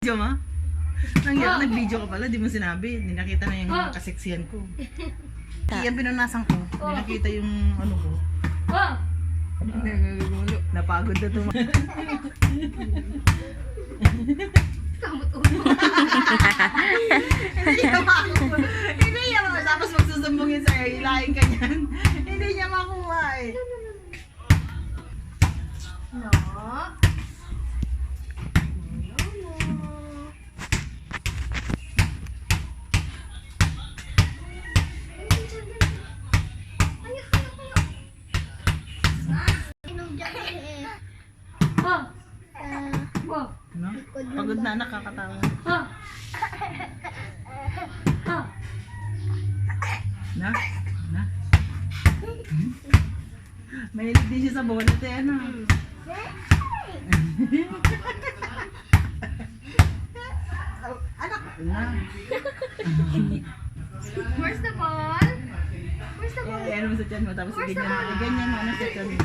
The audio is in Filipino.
Video mo? Nangyari, nag-video ka pala, di mo sinabi. Hindi nakita na yung kaseksiyan ko. Yan pinunasan ko. Hindi nakita yung ano ko. Napagod na ito. Hindi niya makuha. Hindi niya makuha. Tapos magsusumbungin sa'yo, hilahin ka niyan. Hindi niya makuha eh. No. No? Pagod na, nakakatawa. Na? Na? Mahilig din siya sa bonnet eh, ano? Anak! Na. Where's the ball? Where's the ball? Eh, ano mo sa tiyan mo? Tapos ganyan mo. Ganyan mo, ano sa tiyan mo?